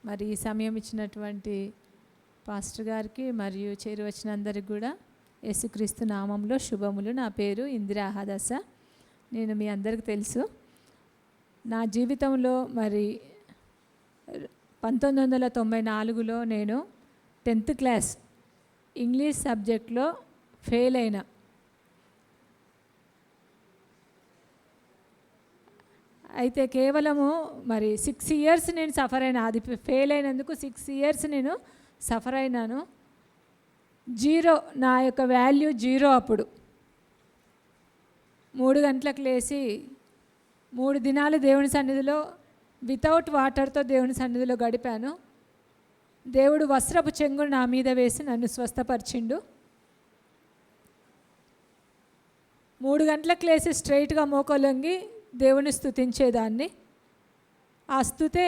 మరి ఈ సమయం ఇచ్చినటువంటి పాస్టర్ గారికి మరియు చేరి వచ్చిన అందరికి కూడా యేసుక్రీస్తు నామంలో శుభములు. నా పేరు ఇందిరా అహాదస. నేను మీ అందరికి తెలుసు. నా జీవితంలో మరి 1994లో నేను 10th క్లాస్ ఇంగ్లీష్ సబ్జెక్ట్లో ఫెయిల్ అయినా. అయితే కేవలము మరి 6 years నేను సఫర్ అయినా. అది ఫెయిల్ అయినందుకు 6 years నేను సఫర్ అయినాను. 0, నా యొక్క వాల్యూ 0. అప్పుడు 3 గంటలకు లేచి 3 దినాలు దేవుని సన్నిధిలో వితౌట్ వాటర్తో దేవుని సన్నిధిలో గడిపాను. దేవుడు వస్త్రపు చెంగును నా మీద వేసి నన్ను స్వస్థపరిచిండు. 3 గంటలకు లేచి స్ట్రైట్గా మోకలొంగి దేవుని స్తుతించేదాన్ని. ఆ స్తుతే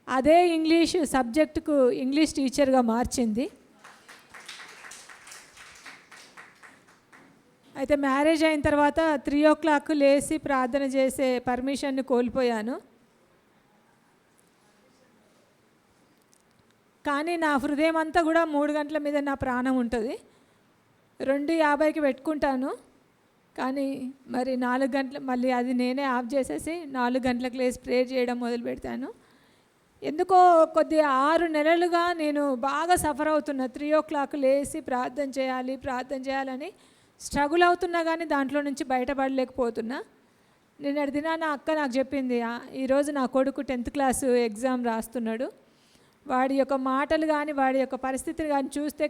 అదే ఇంగ్లీష్ సబ్జెక్టుకు ఇంగ్లీష్ టీచర్గా మార్చింది. అయితే మ్యారేజ్ అయిన తర్వాత 3 o'clock లేచి ప్రార్థన చేసే పర్మిషన్ని కోల్పోయాను. కానీ నా హృదయం అంతా కూడా 3 గంటల మీద నా ప్రాణం ఉంటుంది. 2:50కి పెట్టుకుంటాను. కానీ మరి 4 గంటలు మళ్ళీ అది నేనే ఆఫ్ చేసేసి 4 గంటలకు లేచి ప్రేయర్ చేయడం మొదలు పెడతాను. ఎందుకో కొద్దిగా 6 నెలలుగా నేను బాగా సఫర్ అవుతున్నా. 3 o'clock లేచి ప్రార్థన చేయాలని స్ట్రగుల్ అవుతున్నా కానీ దాంట్లో నుంచి బయటపడలేకపోతున్నా. నిన్నటి దినాన అక్క నాకు చెప్పింది, ఈరోజు నా కొడుకు 10th క్లాస్ ఎగ్జామ్ రాస్తున్నాడు, వాడి యొక్క మాటలు కానీ వాడి యొక్క పరిస్థితిని కానీ చూస్తే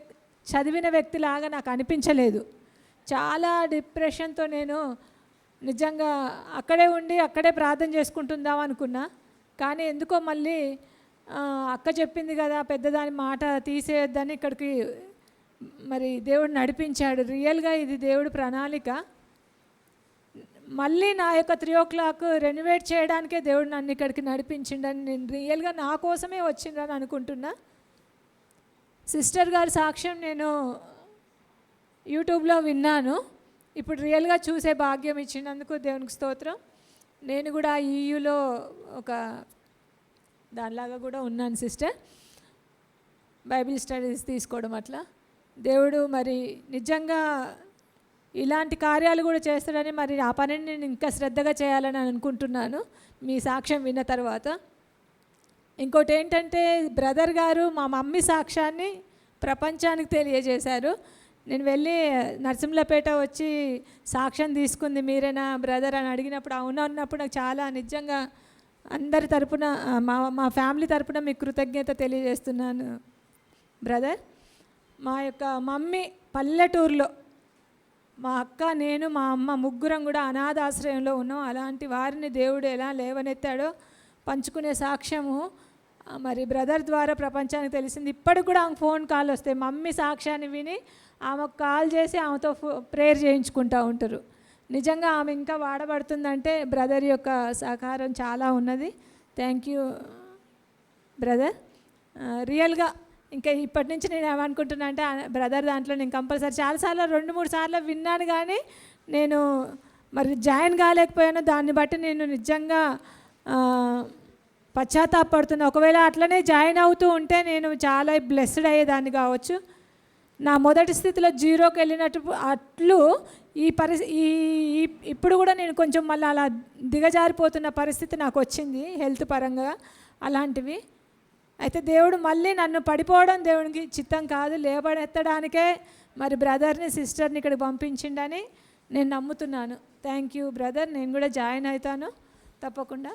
చదివిన వ్యక్తిలాగా నాకు అనిపించలేదు. చాలా డిప్రెషన్తో నేను నిజంగా అక్కడే ఉండి అక్కడే ప్రార్థన చేసుకుంటుందాం అనుకున్నా. కానీ ఎందుకో మళ్ళీ అక్క చెప్పింది కదా పెద్దదాని మాట తీసేయొద్దని ఇక్కడికి మరి దేవుడు నడిపించాడు. రియల్గా ఇది దేవుడు ప్రణాళిక. మళ్ళీ నా యొక్క 3 o'clock రెనోవేట్ చేయడానికే దేవుడు నన్ను ఇక్కడికి నడిపించిండని నేను రియల్గా నా కోసమే వచ్చిందని అనుకుంటున్నా. సిస్టర్ గారి సాక్ష్యం నేను యూట్యూబ్లో విన్నాను. ఇప్పుడు రియల్గా చూసే భాగ్యం ఇచ్చినందుకు దేవునికి స్తోత్రం. నేను కూడా ఈయూలో ఒక దానిలాగా కూడా ఉన్నాను సిస్టర్, బైబిల్ స్టడీస్ తీసుకోవడం. అట్లా దేవుడు మరి నిజంగా ఇలాంటి కార్యాలు కూడా చేస్తాడని మరి ఆ పనిని నేను ఇంకా శ్రద్ధగా చేయాలని అనుకుంటున్నాను మీ సాక్ష్యం విన్న తర్వాత. ఇంకోటి ఏంటంటే బ్రదర్ గారు మా మమ్మీ సాక్ష్యాన్ని ప్రపంచానికి తెలియజేశారు. నేను వెళ్ళి నరసింహులపేట వచ్చి సాక్ష్యం తీసుకుంది మీరేనా బ్రదర్ అని అడిగినప్పుడు అవును అన్నప్పుడు నాకు చాలా నిజంగా అందరి తరపున మా ఫ్యామిలీ తరపున మీకు కృతజ్ఞత తెలియజేస్తున్నాను బ్రదర్. మా యొక్క మమ్మీ పల్లెటూరులో, మా అక్క, నేను, మా అమ్మ ముగ్గురం కూడా అనాథాశ్రయంలో ఉన్నాం. అలాంటి వారిని దేవుడు ఎలా లేవనెత్తాడో పంచుకునే సాక్ష్యము మరి బ్రదర్ ద్వారా ప్రపంచానికి తెలిసింది. ఇప్పటికి కూడా ఆమె ఫోన్ కాల్ వస్తాయి. మమ్మీ సాక్ష్యాన్ని విని ఆమెకు కాల్ చేసి ఆమెతో ప్రేయర్ చేయించుకుంటూ ఉంటారు. నిజంగా ఆమె ఇంకా వాడబడుతుందంటే బ్రదర్ యొక్క సహకారం చాలా ఉన్నది. Thank you brother. రియల్గా ఇంకా ఇప్పటి నుంచి నేను ఏమనుకుంటున్నా అంటే బ్రదర్ దాంట్లో నేను కంపల్సరీ చాలాసార్లు 2-3 సార్లు విన్నాను కానీ నేను మరి జాయిన్ కాలేకపోయాను. దాన్ని బట్టి నేను నిజంగా పశ్చాత్తాపడుతున్నా. ఒకవేళ అట్లనే జాయిన్ అవుతూ ఉంటే నేను చాలా బ్లెస్డ్ అయ్యేదాన్ని కావచ్చు. నా మొదటి స్థితిలో 0కి వెళ్ళినట్టు అట్లు ఇప్పుడు కూడా నేను కొంచెం మళ్ళీ అలా దిగజారిపోతున్న పరిస్థితి నాకు వచ్చింది హెల్త్ పరంగా అలాంటివి. అయితే దేవుడు మళ్ళీ నన్ను పడిపోవడం దేవునికి చిత్తం కాదు, లేబడెత్తడానికే మరి బ్రదర్ని సిస్టర్ని ఇక్కడికి పంపించిండని నేను నమ్ముతున్నాను. Thank you brother. నేను కూడా జాయిన్ అవుతాను తప్పకుండా.